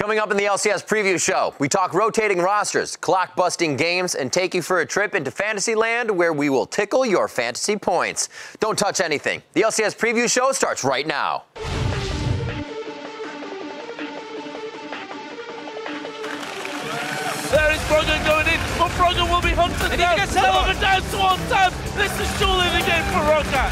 Coming up in the LCS preview show, we talk rotating rosters, clock-busting games, and take you for a trip into Fantasyland where we will tickle your fantasy points. Don't touch anything. The LCS preview show starts right now. There is Brogan going in, but Brogan will be hunted down. Sullivan down to 1 time. This is surely the game for Rocket.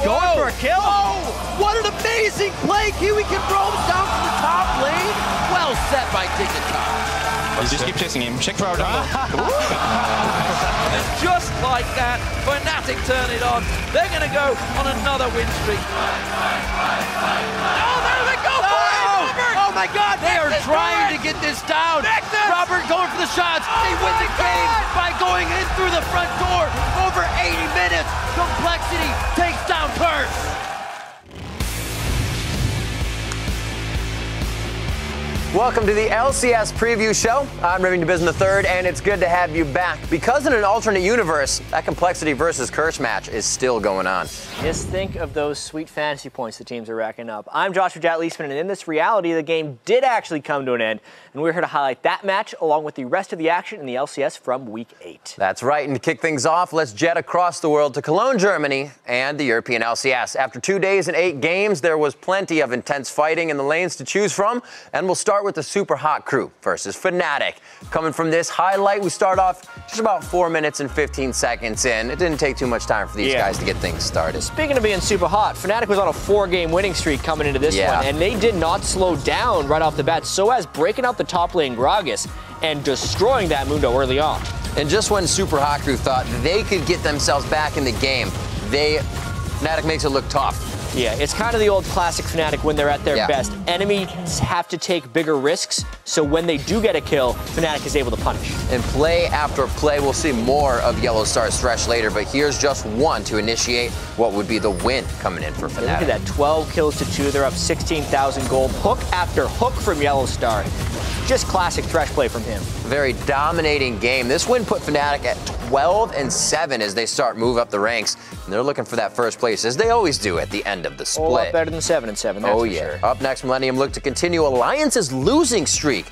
Going for a kill? Oh, what an amazing play! Kiwi can roam down to the top lane. Well set by Dignitas. Just keep chasing him. Check for our double. And just like that, Fnatic turn it on. They're going to go on another win streak. Oh, there they go for it! Robert! Oh my God, they are trying to get this down. Robert going for the shots. They win the game by going in through the front door. Over 80 minutes. Complexity takes down Curse. Welcome to the LCS preview show. I'm Remington Bisson III, and it's good to have you back. Because in an alternate universe, that Complexity versus Curse match is still going on. Just think of those sweet fantasy points the teams are racking up. I'm Joshua Jatt Leisman, and in this reality, the game did actually come to an end, and we're here to highlight that match along with the rest of the action in the LCS from Week 8. That's right, and to kick things off, let's jet across the world to Cologne, Germany, and the European LCS. After 2 days and 8 games, there was plenty of intense fighting in the lanes to choose from, and we'll start with the Superhot crew versus Fnatic. Coming from this highlight, we start off just about 4 minutes and 15 seconds in. It didn't take too much time for these guys to get things started. Speaking of being super hot, Fnatic was on a 4-game winning streak coming into this one, and they did not slow down right off the bat, so as breaking out the top lane Gragas and destroying that Mundo early on. And just when Superhot crew thought they could get themselves back in the game, Fnatic makes it look tough. Yeah, it's kind of the old classic Fnatic when they're at their best. Enemies have to take bigger risks, so when they do get a kill, Fnatic is able to punish. And play after play, we'll see more of Yellow Star's Thresh later, but here's just one to initiate what would be the win coming in for Fnatic. Look at that, 12 kills to 2. They're up 16,000 gold. Hook after hook from Yellow Star. Just classic Thresh play from him. Very dominating game. This win put Fnatic at 12-7 as they start move up the ranks. And they're looking for that first place, as they always do at the end of the split. A lot better than 7-7, that's for sure. Up next, Millennium look to continue Alliance's losing streak.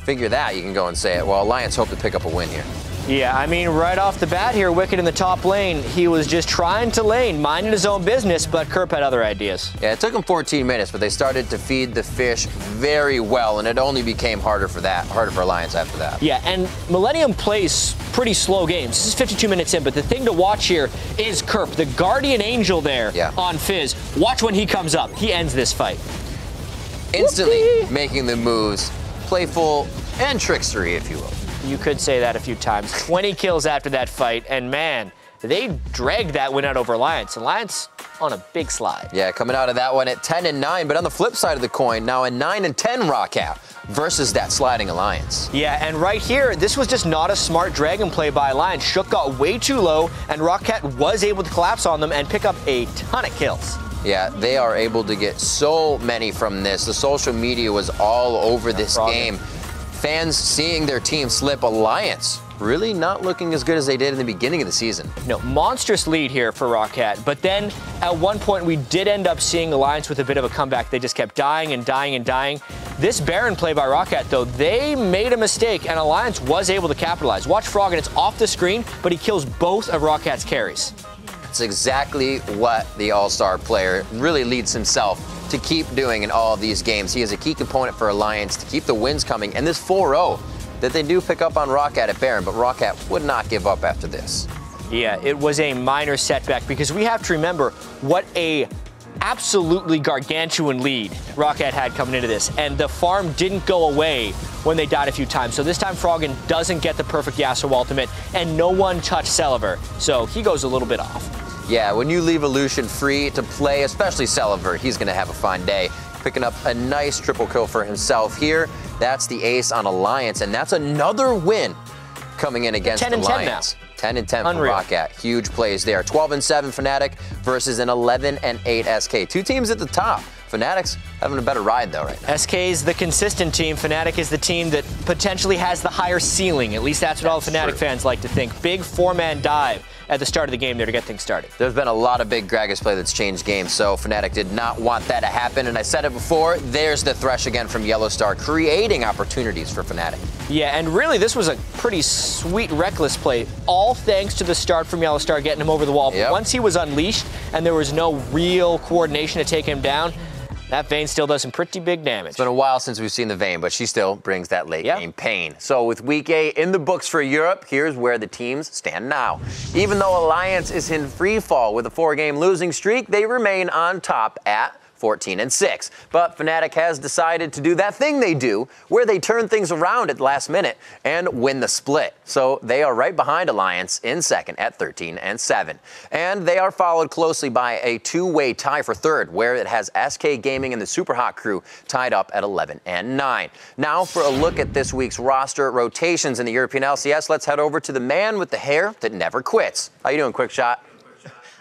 Figure that, you can go and say it. Well, Alliance hope to pick up a win here. Yeah, I mean, right off the bat here, Wicked in the top lane, he was just trying to lane, minding his own business, but Kerp had other ideas. Yeah, it took him 14 minutes, but they started to feed the fish very well, and it only became harder for Alliance after that. Yeah, and Millennium plays pretty slow games. This is 52 minutes in, but the thing to watch here is Kerp, the guardian angel there on Fizz. Watch when he comes up. He ends this fight. Instantly making the moves, playful and trickstery, if you will. You could say that a few times. 20 kills after that fight, and man, they dragged that win out over Alliance. Alliance on a big slide. Yeah, coming out of that one at 10-9, but on the flip side of the coin, now a 9-10 Roccat versus that sliding Alliance. Yeah, and right here, this was just not a smart dragon play by Alliance. Shook got way too low, and Roccat was able to collapse on them and pick up a ton of kills. Yeah, they are able to get so many from this. The social media was all over this game. Fans seeing their team slip. Alliance really not looking as good as they did in the beginning of the season. No, monstrous lead here for Roccat, but then at one point we did end up seeing Alliance with a bit of a comeback. They just kept dying and dying and dying. This Baron play by Roccat, though, they made a mistake, and Alliance was able to capitalize. Watch Frog, and it's off the screen, but he kills both of Rockat's carries. It's exactly what the all-star player really leads himself to keep doing in all of these games. He is a key component for Alliance to keep the wins coming, and this 4-0 that they do pick up on Roccat at Baron, but Roccat would not give up after this. Yeah, it was a minor setback because we have to remember what a absolutely gargantuan lead Roccat had coming into this, and the farm didn't go away when they died a few times. So this time Froggen doesn't get the perfect Yasuo ultimate, and no one touched Celiver, so he goes a little bit off. Yeah, when you leave Illusion free to play, especially Celiver, he's going to have a fine day. Picking up a nice triple kill for himself here. That's the ace on Alliance, and that's another win coming in against Alliance. 10-10 for Roccat. Huge plays there. 12-7 Fnatic versus an 11-8 SK. Two teams at the top. Fnatic's having a better ride, though, right now. SK is the consistent team. Fnatic is the team that potentially has the higher ceiling. At least that's what all the Fnatic fans like to think. Big four-man dive at the start of the game there to get things started. There's been a lot of big Gragas play that's changed games, so Fnatic did not want that to happen. And I said it before, there's the thresh again from Yellowstar, creating opportunities for Fnatic. Yeah, and really this was a pretty sweet reckless play, all thanks to the start from Yellowstar getting him over the wall. But once he was unleashed and there was no real coordination to take him down, that Vayne still does some pretty big damage. It's been a while since we've seen the Vayne, but she still brings that late game pain. So with Week 8 in the books for Europe, here's where the teams stand now. Even though Alliance is in free fall with a 4-game losing streak, they remain on top at 14-6. But Fnatic has decided to do that thing they do, where they turn things around at the last minute and win the split. So they are right behind Alliance in second at 13-7. And they are followed closely by a two-way tie for third, where it has SK Gaming and the Superhot crew tied up at 11-9. Now for a look at this week's roster rotations in the European LCS, let's head over to the man with the hair that never quits. How you doing, QuickShot?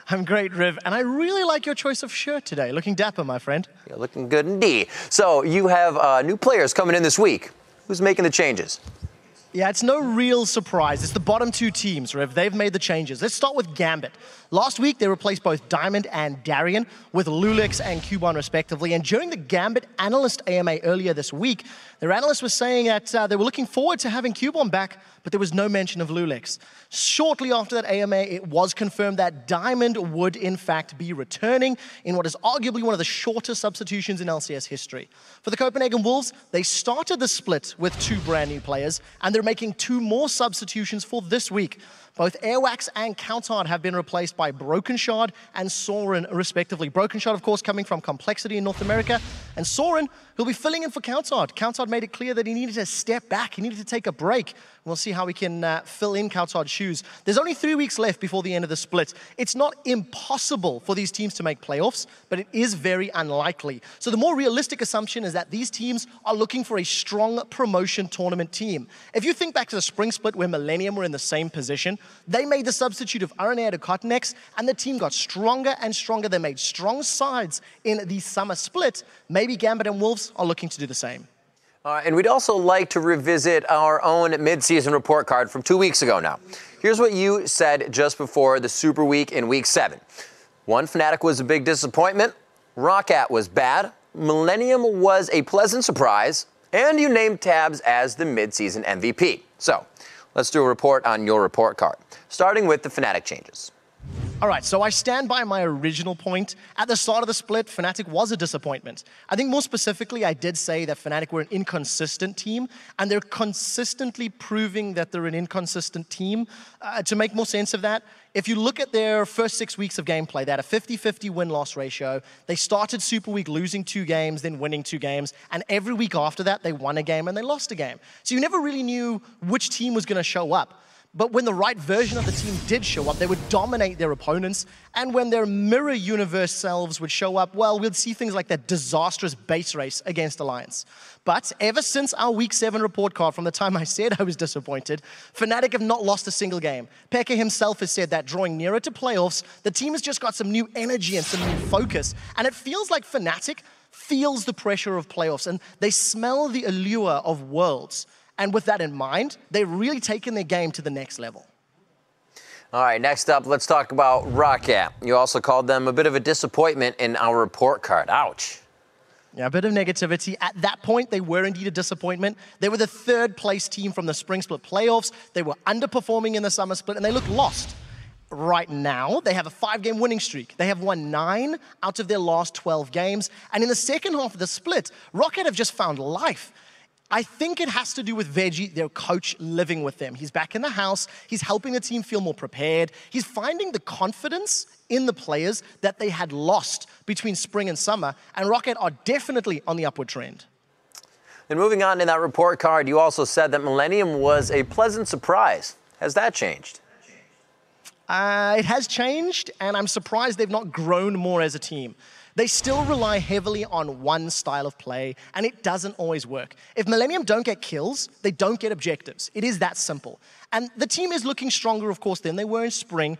I'm great, Riv, and I really like your choice of shirt today. Looking dapper, my friend. You're looking good indeed. So you have new players coming in this week. Who's making the changes? Yeah, it's no real surprise. It's the bottom two teams, Riv. They've made the changes. Let's start with Gambit. Last week, they replaced both Diamond and Darien with Lulix and Cubon, respectively. And during the Gambit Analyst AMA earlier this week, their analyst was saying that they were looking forward to having Cubon back, but there was no mention of Lulix. Shortly after that AMA, it was confirmed that Diamond would, in fact, be returning in what is arguably one of the shortest substitutions in LCS history. For the Copenhagen Wolves, they started the split with 2 brand new players, and they're making 2 more substitutions for this week. Both Airwax and Countard have been replaced by Broken Shard and Soren, respectively. Broken Shard, of course, coming from Complexity in North America, and Soren, who'll be filling in for Countard. Countard made it clear that he needed to step back, he needed to take a break. We'll see how we can fill in Countard's shoes. There's only 3 weeks left before the end of the split. It's not impossible for these teams to make playoffs, but it is very unlikely. So the more realistic assumption is that these teams are looking for a strong promotion tournament team. If you think back to the spring split where Millennium were in the same position, they made the substitute of RNA to Cottonex, and the team got stronger and stronger. They made strong sides in the summer split. Maybe Gambit and Wolves are looking to do the same. And we'd also like to revisit our own mid-season report card from 2 weeks ago now. Here's what you said just before the Super Week in Week 7. 1, Fnatic was a big disappointment. Roccat was bad. Millennium was a pleasant surprise. And you named Tabs as the mid-season MVP. So let's do a report on your report card, starting with the Fnatic changes. All right, so I stand by my original point. At the start of the split, Fnatic was a disappointment. I think more specifically, I did say that Fnatic were an inconsistent team, and they're consistently proving that they're an inconsistent team. To make more sense of that, if you look at their first 6 weeks of gameplay, they had a 50-50 win-loss ratio. They started Super Week losing 2 games, then winning 2 games, and every week after that, they won a game and they lost a game. So you never really knew which team was going to show up. But when the right version of the team did show up, they would dominate their opponents. And when their mirror universe selves would show up, well, we'd see things like that disastrous base race against Alliance. But ever since our Week 7 report card, from the time I said I was disappointed, Fnatic have not lost a single game. Pekka himself has said that drawing nearer to playoffs, the team has just got some new energy and some new focus. And it feels like Fnatic feels the pressure of playoffs, and they smell the allure of Worlds. And with that in mind, they've really taken their game to the next level. All right, next up, let's talk about Roccat. You also called them a bit of a disappointment in our report card. Ouch. Yeah, a bit of negativity. At that point, they were indeed a disappointment. They were the 3rd place team from the Spring Split playoffs. They were underperforming in the Summer Split, and they look lost. Right now, they have a 5-game winning streak. They have won 9 out of their last 12 games. And in the second half of the split, Roccat have just found life. I think it has to do with Veggie, their coach, living with them. He's back in the house. He's helping the team feel more prepared. He's finding the confidence in the players that they had lost between spring and summer. And Roccat are definitely on the upward trend. And moving on in that report card, you also said that Millennium was a pleasant surprise. Has that changed? It has changed, and I'm surprised they've not grown more as a team. They still rely heavily on one style of play, and it doesn't always work. If Millennium don't get kills, they don't get objectives. It is that simple. And the team is looking stronger, of course, than they were in spring.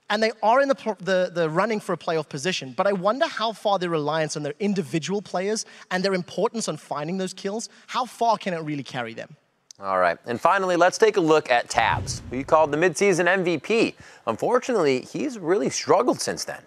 And they are in the running for a playoff position, but I wonder how far their reliance on their individual players and their importance on finding those kills, how far can it really carry them? All right, and finally, let's take a look at Tabs, who you called the midseason MVP. Unfortunately, he's really struggled since then.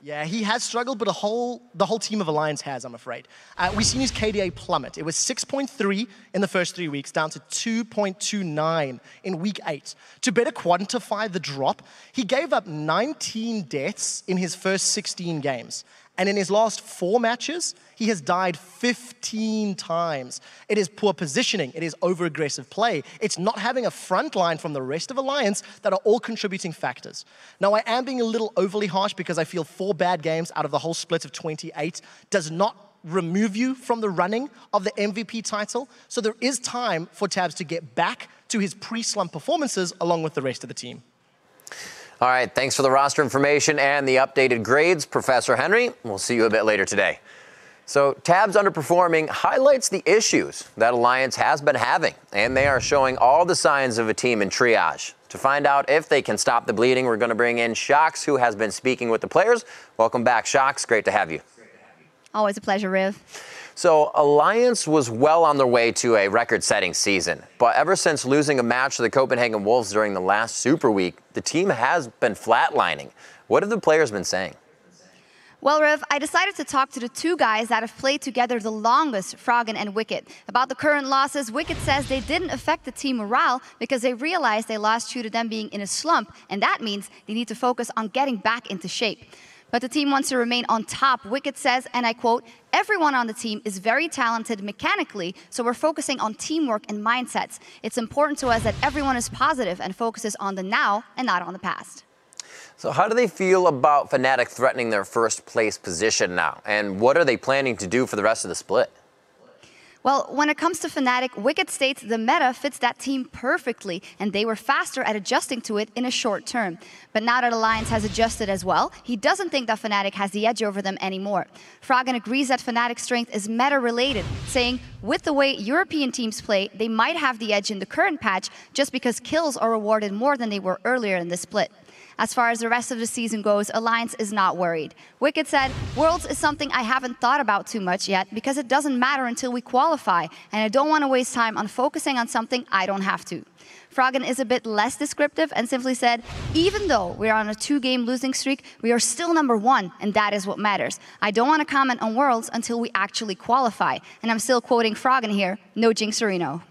Yeah, he has struggled, but the whole team of Alliance has, I'm afraid. We've seen his KDA plummet. It was 6.3 in the first 3 weeks, down to 2.29 in week 8. To better quantify the drop, he gave up 19 deaths in his first 16 games. And in his last 4 matches, he has died 15 times. It is poor positioning. It is over-aggressive play. It's not having a front line from the rest of Alliance that are all contributing factors. Now, I am being a little overly harsh because I feel 4 bad games out of the whole split of 28 does not remove you from the running of the MVP title. So there is time for Tabs to get back to his pre-slump performances along with the rest of the team. All right, thanks for the roster information and the updated grades, Professor Henry. We'll see you a bit later today. So Tabs underperforming highlights the issues that Alliance has been having, and they are showing all the signs of a team in triage. To find out if they can stop the bleeding, we're going to bring in Shox, who has been speaking with the players. Welcome back, Shox. Great to have you. Always a pleasure, Riv. So Alliance was well on their way to a record-setting season, but ever since losing a match to the Copenhagen Wolves during the last Super Week, the team has been flatlining. What have the players been saying? Well, Riv, I decided to talk to the 2 guys that have played together the longest, Froggen and Wicked. About the current losses, Wicked says they didn't affect the team morale because they realized they lost due to them being in a slump, and that means they need to focus on getting back into shape. But the team wants to remain on top. Wicked says, and I quote, "Everyone on the team is very talented mechanically, so we're focusing on teamwork and mindsets. It's important to us that everyone is positive and focuses on the now and not on the past." So how do they feel about Fnatic threatening their first place position now? And what are they planning to do for the rest of the split? Well, when it comes to Fnatic, Wicked states the meta fits that team perfectly, and they were faster at adjusting to it in a short term. But now that Alliance has adjusted as well, he doesn't think that Fnatic has the edge over them anymore. Froggen agrees that Fnatic's strength is meta-related, saying, with the way European teams play, they might have the edge in the current patch just because kills are rewarded more than they were earlier in the split. As far as the rest of the season goes, Alliance is not worried. Wicked said, "Worlds is something I haven't thought about too much yet because it doesn't matter until we qualify, and I don't want to waste time on focusing on something I don't have to." Froggen is a bit less descriptive and simply said, "Even though we're on a 2-game losing streak, we are still number 1, and that is what matters. I don't want to comment on Worlds until we actually qualify." And I'm still quoting Froggen here, "No jinxerino."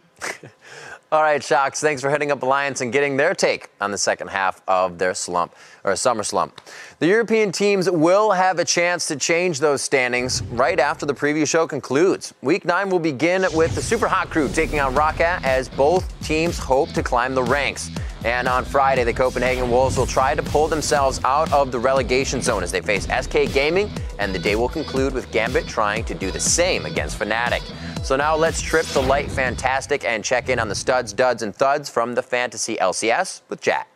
All right, Shox, thanks for hitting up Alliance and getting their take on the second half of their slump, or summer slump. The European teams will have a chance to change those standings right after the preview show concludes. Week 9 will begin with the Superhot crew taking on Roccat as both teams hope to climb the ranks. And on Friday, the Copenhagen Wolves will try to pull themselves out of the relegation zone as they face SK Gaming, and the day will conclude with Gambit trying to do the same against Fnatic. So now let's trip to Light Fantastic and check in on the studs, duds, and thuds from the Fantasy LCS with Jack.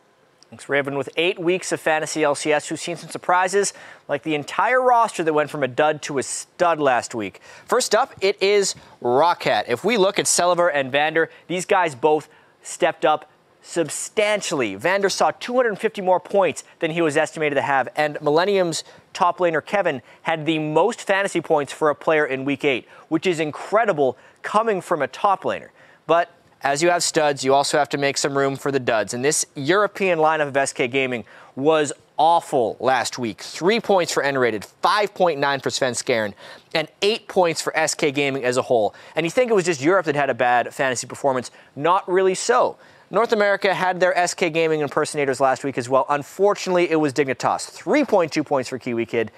Thanks, Raven. With 8 weeks of Fantasy LCS, we've seen some surprises, like the entire roster that went from a dud to a stud last week. First up, it is Roccat. If we look at Celiver and Vander, these guys both stepped up substantially. Vander saw 250 more points than he was estimated to have, and Millennium's top laner Kevin had the most fantasy points for a player in Week 8, which is incredible coming from a top laner. But as you have studs, you also have to make some room for the duds, and this European lineup of SK Gaming was awful last week. 3 points for N-rated, 5.9 for Svenskeren, and 8 points for SK Gaming as a whole. And you think it was just Europe that had a bad fantasy performance. Not really so. North America had their SK Gaming impersonators last week as well. Unfortunately, it was Dignitas. 3.2 points for Kiwi Kid,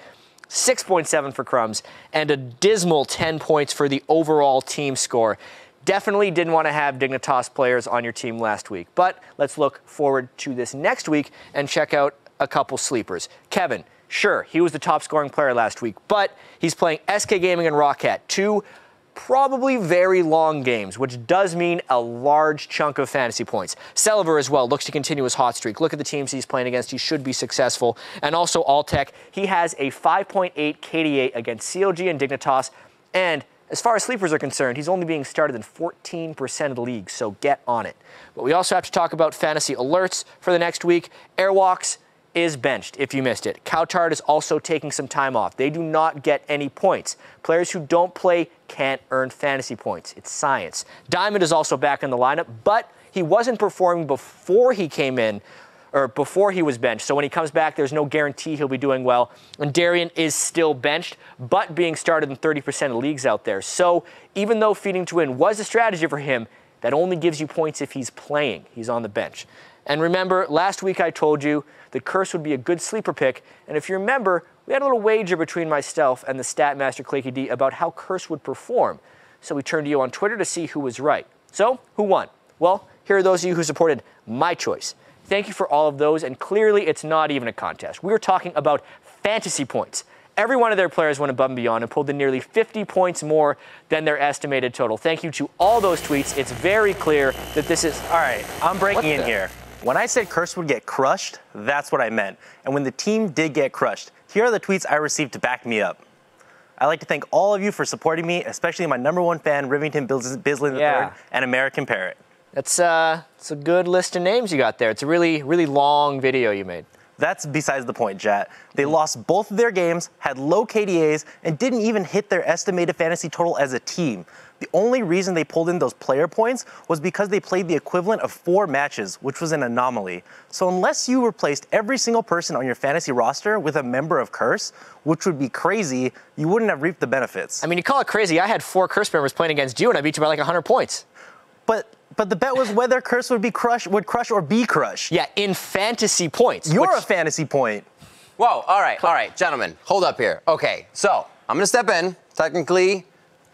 6.7 for Crumbs, and a dismal 10 points for the overall team score. Definitely didn't want to have Dignitas players on your team last week. But let's look forward to this next week and check out a couple sleepers. Kevin, sure, he was the top scoring player last week, but he's playing SK Gaming and Roccat, 2 probably very long games, which does mean a large chunk of fantasy points. Celiver as well looks to continue his hot streak. Look at the teams he's playing against. He should be successful. And also Alltech, he has a 5.8 KDA against COG and Dignitas. And as far as sleepers are concerned, he's only being started in 14% of the league, so get on it. But we also have to talk about fantasy alerts for the next week. Airwalks, is benched, if you missed it. Coutard is also taking some time off. They do not get any points. Players who don't play can't earn fantasy points. It's science. Diamond is also back in the lineup, but he wasn't performing before he came in, or before he was benched. So when he comes back, there's no guarantee he'll be doing well. And Darian is still benched, but being started in 30% of leagues out there. So even though feeding to win was a strategy for him, that only gives you points if he's playing. He's on the bench. And remember, last week I told you that Curse would be a good sleeper pick. And if you remember, we had a little wager between myself and the stat master Claky D about how Curse would perform. So we turned to you on Twitter to see who was right. So, who won? Well, here are those of you who supported my choice. Thank you for all of those, and clearly it's not even a contest. We're talking about fantasy points. Every one of their players went above and beyond and pulled in nearly 50 points more than their estimated total. Thank you to all those tweets. It's very clear that this is... All right, I'm breaking in here. When I said Curse would get crushed, that's what I meant. And when the team did get crushed, here are the tweets I received to back me up. I'd like to thank all of you for supporting me, especially my #1 fan, Rivington Bisley III, and American Parrot. It's a good list of names you got there. It's a really, really long video you made. That's besides the point, Jat. They lost both of their games, had low KDAs, and didn't even hit their estimated fantasy total as a team. The only reason they pulled in those player points was because they played the equivalent of 4 matches, which was an anomaly. So unless you replaced every single person on your fantasy roster with a member of Curse, which would be crazy, you wouldn't have reaped the benefits. I mean, you call it crazy. I had 4 Curse members playing against you, and I beat you by like 100 points. But the bet was whether Curse would crush or be crushed. Yeah, in fantasy points. You're a fantasy point. Whoa, all right, gentlemen, hold up here. Okay, so I'm going to step in. Technically,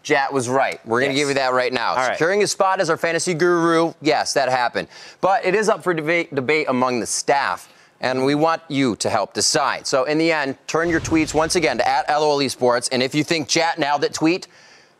Jat was right. We're going to give you that right now. All Securing his spot as our fantasy guru, yes, that happened. But it is up for debate among the staff, and we want you to help decide. So in the end, turn your tweets once again to @LOL Esports, and if you think Jat nailed it, tweet,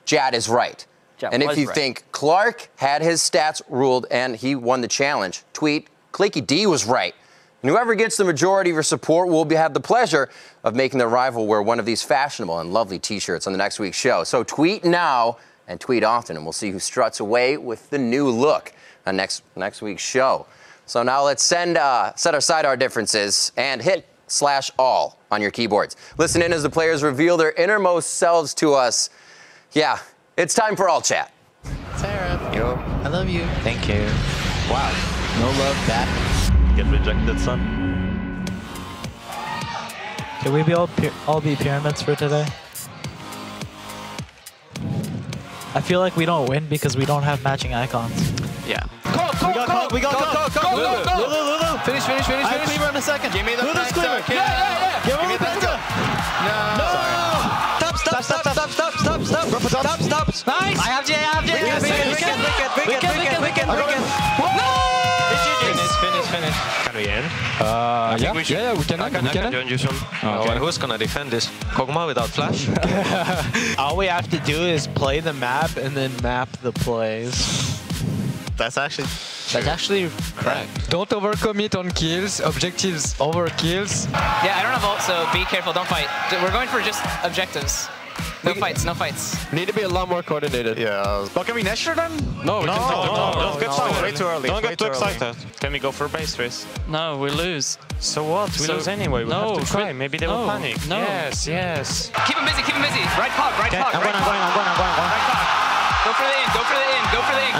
Jat is right. And if you think Clark had his stats ruled and he won the challenge, tweet, Claky D was right. And whoever gets the majority of your support will have the pleasure of making their rival wear one of these fashionable and lovely t-shirts on the next week's show. So tweet now and tweet often, and we'll see who struts away with the new look on next week's show. So now let's set aside our differences and hit /all on your keyboards. Listen in as the players reveal their innermost selves to us. Yeah. It's time for all chat. Sarah. Yo. I love you. Thank you. Wow. No love back. Get rejected, son. Can we all be pyramids for today? I feel like we don't win because we don't have matching icons. Yeah. We got Lulu. Finish. I have Cleaver in a second. Give me the Lulu's Cleaver. Yeah. Give me the Penta. No. Stop. Nice. I have J. Wicked. No! Finish. Can we end? Yeah, we can. I can join you soon. Okay. Who's gonna defend this? Kog'Maw without flash? All we have to do is play the map and then map the plays. That's actually correct. Don't overcommit on kills, objectives over kills. Yeah, I don't have ult, so be careful, don't fight. We're going for just objectives. No fights. Need to be a lot more coordinated. Yeah. Well, can we Nesher then? No, we Don't get excited. Way too early. Don't get too excited. Can we go for base race? No, we lose. So what? We lose anyway. We have to try. Maybe they will panic. No. Yes. Keep him busy. Right cog. I'm going. Right cog. Go for the in.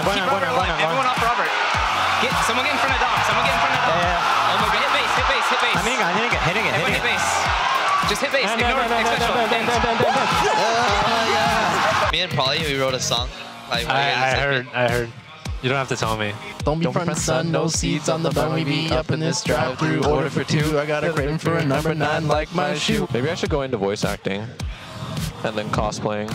Keep Robert alive. Everyone off Robert. Someone get in front of Dom. Yeah. Oh my god, hit base. I'm hitting it. Everyone hit base. Just hit base. Ignore special. Me and Polly, we wrote a song. Like, I heard. You don't have to tell me. Don't be from the sun, no seeds on the bun. We be up in this drive-through. Order for 2. I got a craving for a number 9 like my shoe. Maybe I should go into voice acting and then cosplaying.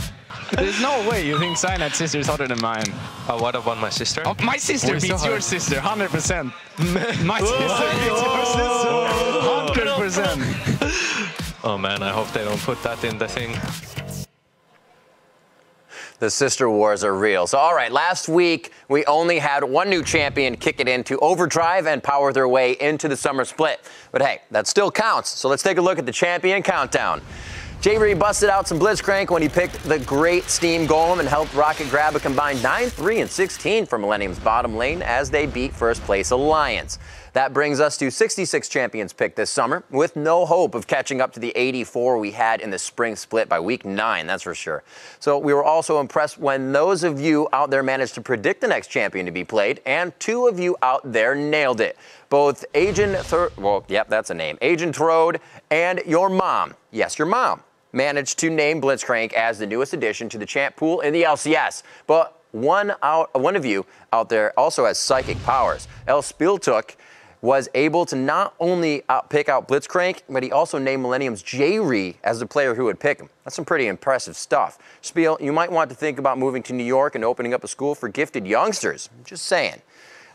There's no way you think Cyanide sister is hotter than mine. What about my sister? Oh, my sister beats your sister, 100%. My sister beats your sister, 100%. Oh man, I hope they don't put that in the thing. The sister wars are real. So, all right, last week we only had one new champion kick it into overdrive and power their way into the summer split. But hey, that still counts. So let's take a look at the champion countdown. J-Ree busted out some Blitzcrank when he picked the great Steam Golem and helped Rocket grab a combined 9, 3, and 16 for Millennium's bottom lane as they beat first place Alliance. That brings us to 66 champions picked this summer, with no hope of catching up to the 84 we had in the spring split by week 9, that's for sure. So we were also impressed when those of you out there managed to predict the next champion to be played, and 2 of you out there nailed it. Both Agent Throde and your mom, yes, your mom, managed to name Blitzcrank as the newest addition to the champ pool in the LCS. But one of you out there also has psychic powers. El Spieltuk was able to not only pick out Blitzcrank, but he also named Millennium's J-Ree as the player who would pick him. That's some pretty impressive stuff. Spiel, you might want to think about moving to New York and opening up a school for gifted youngsters. Just saying.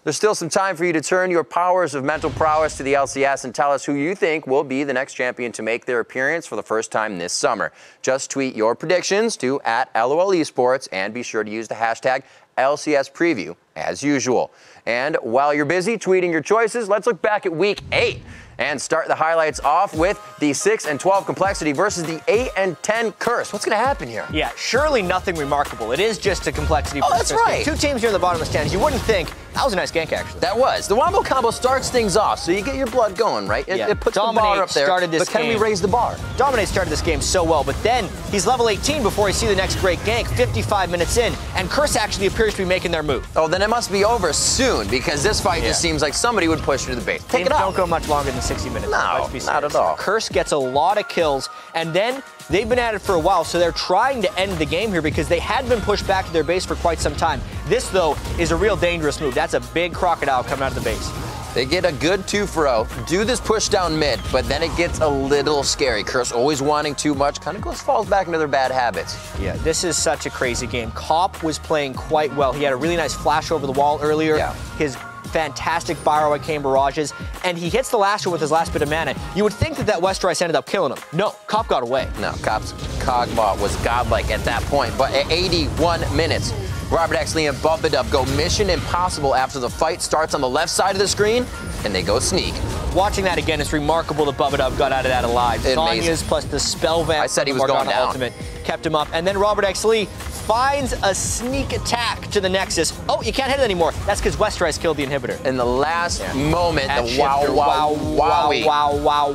There's still some time for you to turn your powers of mental prowess to the LCS and tell us who you think will be the next champion to make their appearance for the first time this summer. Just tweet your predictions to @LOLesports and be sure to use the hashtag LCSPreview as usual. And while you're busy tweeting your choices, let's look back at week 8 and start the highlights off with the 6 and 12 complexity versus the 8 and 10 curse. What's going to happen here? Yeah, surely nothing remarkable. It is just a complexity. Oh, that's right. 2 teams near the bottom of the stands. You wouldn't think. That was a nice gank, actually. That was. The wombo combo starts things off, so you get your blood going, right? It puts the bar up there, but can we raise the bar? Dominate started this game so well, but then he's level 18 before he sees the next great gank, 55 minutes in, and Curse actually appears to be making their move. Oh, then it must be over soon, because this fight just seems like somebody would push to the base. Take it out. Don't go much longer than 60 minutes. No, not at all. Curse gets a lot of kills, and then they've been at it for a while, so they're trying to end the game here because they had been pushed back to their base for quite some time. This, though, is a real dangerous move. That's a big crocodile coming out of the base. They get a good 2-0, do this push down mid, but then it gets a little scary. Curse always wanting too much, kind of falls back into their bad habits. Yeah, this is such a crazy game. Cop was playing quite well. He had a really nice flash over the wall earlier. Yeah. His fantastic Borrow-Arcane barrages, and he hits the last one with his last bit of mana. You would think that Westeros ended up killing him. No, Cop got away. No, Cop's Cogbot was godlike at that point, but at 81 minutes, Robert Exley and Buffadub go mission impossible after the fight starts on the left side of the screen, and they go sneak. Watching that again, it's remarkable that Buffadub got out of that alive. Sonya's plus the spell vamp. I said he was going down. Ultimate kept him up, and then Robert Exley finds a sneak attack to the Nexus. Oh, you can't hit it anymore. That's because Westeros killed the inhibitor. In the last moment, the wow,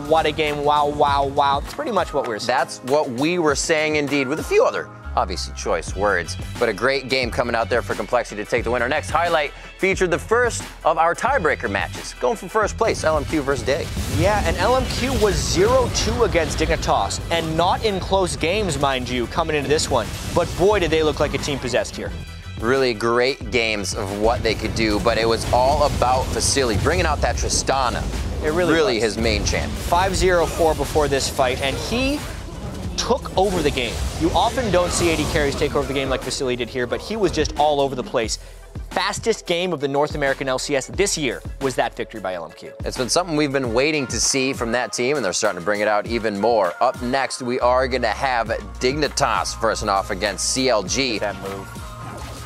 what a game, wow. That's pretty much what we were saying. That's what we were saying indeed, with a few other obviously choice words, but a great game coming out there for Complexity to take the winner. Next highlight featured the first of our tiebreaker matches, going for first place, LMQ versus Dig. Yeah, and LMQ was 0-2 against Dignitas, and not in close games, mind you, coming into this one. But boy, did they look like a team possessed here. Really great games of what they could do, but it was all about Vasily bringing out that Tristana. It really was his main champ. 5-0-4 before this fight, and he took over the game. You often don't see AD carries take over the game like Vasily did here, but he was just all over the place. Fastest game of the North American LCS this year was that victory by LMQ. It's been something we've been waiting to see from that team, and they're starting to bring it out even more. Up next, we are going to have Dignitas facing off against CLG. That move.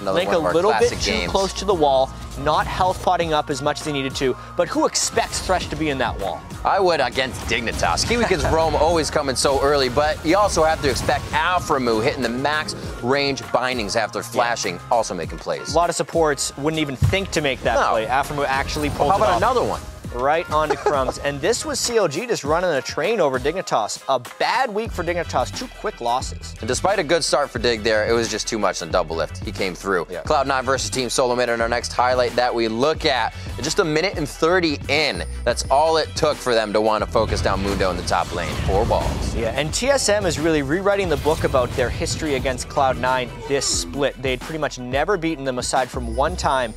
Another Link one of our a little bit classic too games. close to the wall, not health potting up as much as they needed to, but who expects Thresh to be in that wall? I would against Dignitas. Kiwikin's Rome always coming so early, but you also have to expect Alframu hitting the max range bindings after flashing, also making plays. A lot of supports wouldn't even think to make that play. Alframu actually pulled it off. How about another one? Right onto Crumbs. And this was CLG just running a train over Dignitas. A bad week for Dignitas, 2 quick losses. And despite a good start for Dig there, it was just too much on double lift. He came through. Yeah. Cloud9 versus Team Solo Mid in our next highlight that we look at. Just 1 minute and 30 in. That's all it took for them to want to focus down Mundo in the top lane. 4 balls. Yeah, and TSM is really rewriting the book about their history against Cloud9 this split. They'd pretty much never beaten them aside from one time,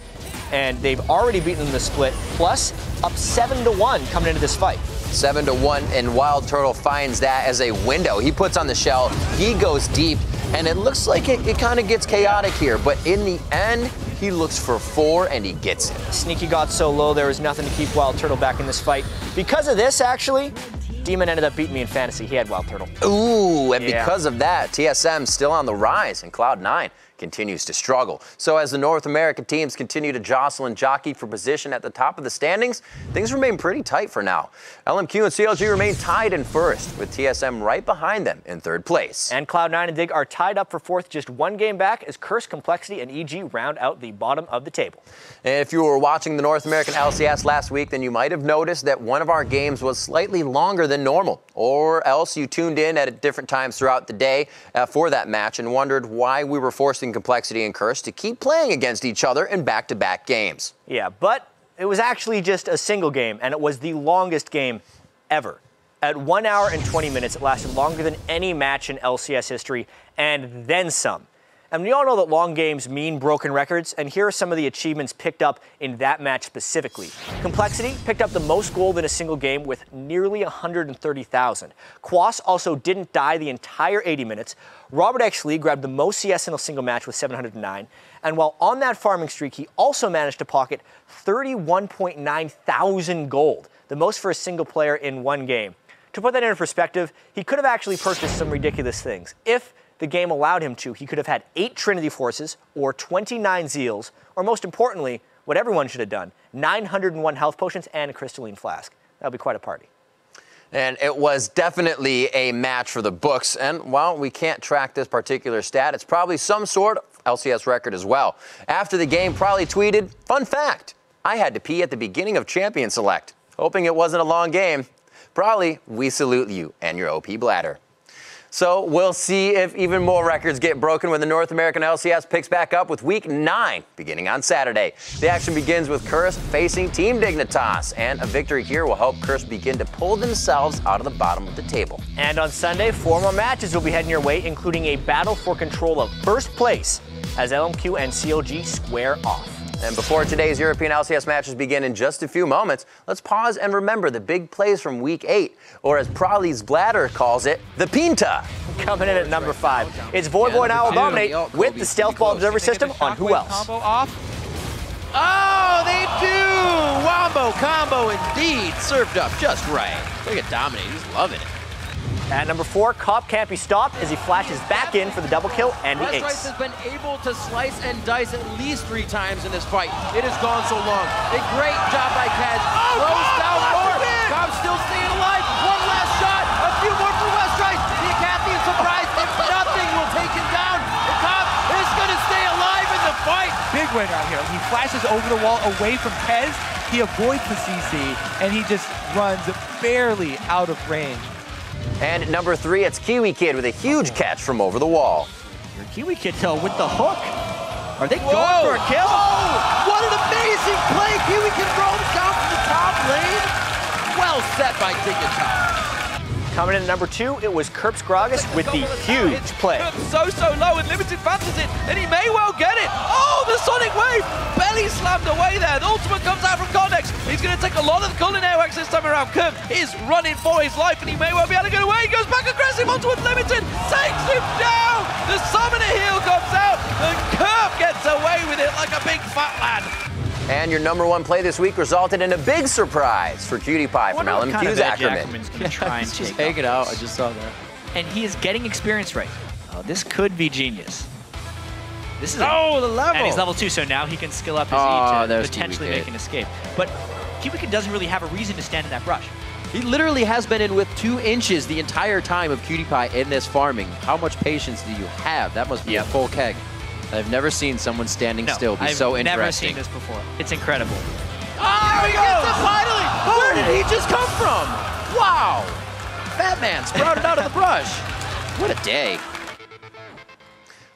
and they've already beaten them the split, plus up 7-1 coming into this fight. 7-1, and Wild Turtle finds that as a window. He puts on the shell, he goes deep, and it looks like it kind of gets chaotic here, but in the end, he looks for 4 and he gets it. Sneaky got so low, there was nothing to keep Wild Turtle back in this fight. Because of this, actually, Demon ended up beating me in fantasy. He had Wild Turtle. Ooh, and because of that, TSM still on the rise, and Cloud9 continues to struggle. So as the North American teams continue to jostle and jockey for position at the top of the standings, things remain pretty tight for now. LMQ and CLG remain tied in first, with TSM right behind them in third place. And Cloud9 and Dig are tied up for fourth, just one game back, as Curse, Complexity, and EG round out the bottom of the table. And if you were watching the North American LCS last week, then you might have noticed that one of our games was slightly longer than normal, or else you tuned in at different times throughout the day for that match and wondered why we were forcing Complexity and Curse to keep playing against each other in back-to-back games. Yeah, but it was actually just a single game, and it was the longest game ever. At 1 hour and 20 minutes, it lasted longer than any match in LCS history, and then some. And we all know that long games mean broken records, and here are some of the achievements picked up in that match specifically. Complexity picked up the most gold in a single game with nearly 130,000. Quas also didn't die the entire 80 minutes. Robert X. Lee grabbed the most CS in a single match with 709. And while on that farming streak, he also managed to pocket 31.9 thousand gold, the most for a single player in one game. To put that into perspective, he could have actually purchased some ridiculous things. If the game allowed him to, he could have had 8 Trinity Forces or 29 Zeals, or most importantly, what everyone should have done, 901 health potions and a crystalline flask. That would be quite a party. And it was definitely a match for the books. And while we can't track this particular stat, it's probably some sort of LCS record as well. After the game, Probably tweeted, "Fun fact, I had to pee at the beginning of Champion Select." Hoping it wasn't a long game. Probably, we salute you and your OP bladder. So we'll see if even more records get broken when the North American LCS picks back up with Week 9 beginning on Saturday. The action begins with Curse facing Team Dignitas, and a victory here will help Curse begin to pull themselves out of the bottom of the table. And on Sunday, 4 more matches will be heading your way, including a battle for control of first place as LMQ and CLG square off. And before today's European LCS matches begin in just a few moments, let's pause and remember the big plays from Week 8, or as Probably's bladder calls it, the Pinta. Coming in at number 5, it's Voyboy and Owl Dominate with the Stealth Ball Observer System on who else? Combo off. Oh, they do! Wombo combo indeed. Served up just right. Look at Dominate, he's loving it. At number 4, Cop can't be stopped as he flashes back in for the double kill and the ace. Rice has been able to slice and dice at least 3 times in this fight. It has gone so long. A great job by Kaz. Throws down more. Cobb still staying alive. One last shot. A few more for West Rice. The Acathian surprise. If nothing will take him down. And Cobb is going to stay alive in the fight. Big win out here. He flashes over the wall away from Kez. He avoids the CC, and he just runs barely out of range. And at number 3, it's Kiwi Kid with a huge catch from over the wall. Your Kiwi Kid, though, with the hook. Are they going for a kill? Oh, what an amazing play. Kiwi Kid roams down from the top lane. Well set by Dignitas. Coming in at number 2, it was Kerps Gragas with the huge play. So low and Limited fancies it, and he may well get it. Oh, the Sonic Wave! Belly slammed away there. The ultimate comes out from Connex. He's going to take a lot of the Golden Airwax this time around. Kerp is running for his life, and he may well be able to get away. He goes back aggressive onto Unlimited, takes him down. The Summoner Heal comes out, and Kerp gets away with it like a big fat lad. And your number 1 play this week resulted in a big surprise for Cutie Pie from LMQ's Ackerman. He's just hanging out. I just saw that. And he is getting experience right. Oh, this could be genius. This is the level. And he's level 2, so now he can skill up his E to potentially make an escape. But Kiwi doesn't really have a reason to stand in that brush. He literally has been in with 2 inches the entire time of Cutie Pie in this farming. How much patience do you have? That must be a full keg. I've never seen someone standing still be so interesting. I've never seen this before. It's incredible. Oh, he gets it finally! Where did he just come from? Wow! Fat man sprouted out of the brush. What a day.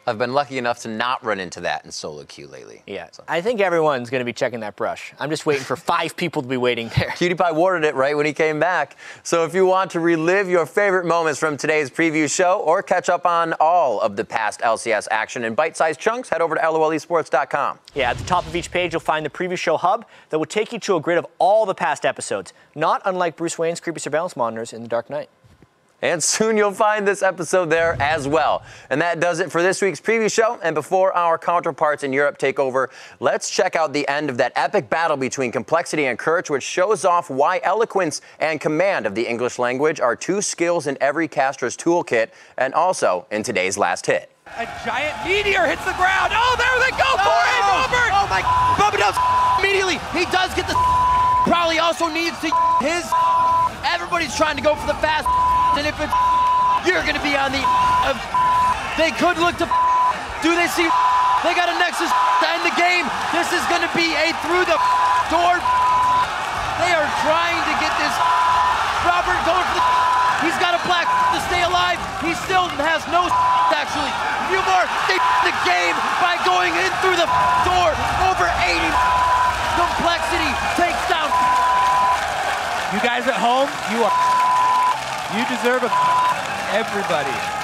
I've been lucky enough to not run into that in solo queue lately. Yeah, I think everyone's going to be checking that brush. I'm just waiting for 5 people to be waiting there. Cutie Pie warded it right when he came back. So if you want to relive your favorite moments from today's preview show or catch up on all of the past LCS action in bite-sized chunks, head over to lolesports.com. Yeah, at the top of each page, you'll find the preview show hub that will take you to a grid of all the past episodes, not unlike Bruce Wayne's creepy surveillance monitors in The Dark Knight. And soon you'll find this episode there as well. And that does it for this week's preview show. And before our counterparts in Europe take over, let's check out the end of that epic battle between Complexity and Kirch, which shows off why eloquence and command of the English language are 2 skills in every caster's toolkit, and also in today's last hit. A giant meteor hits the ground. Oh, there they go for it, Robert! Oh my, Bubba does immediately. He does get the probably also needs to his. Everybody's trying to go for the fast, and if it's you're gonna be on the they could look to do they see they got a Nexus to end the game. This is gonna be a through the door. They are trying to get this Robert going for the he's got a black to stay alive. He still has no actually. A few more. They the game by going in through the door. Over 80. Complexity takes down. You guys at home, you deserve everybody.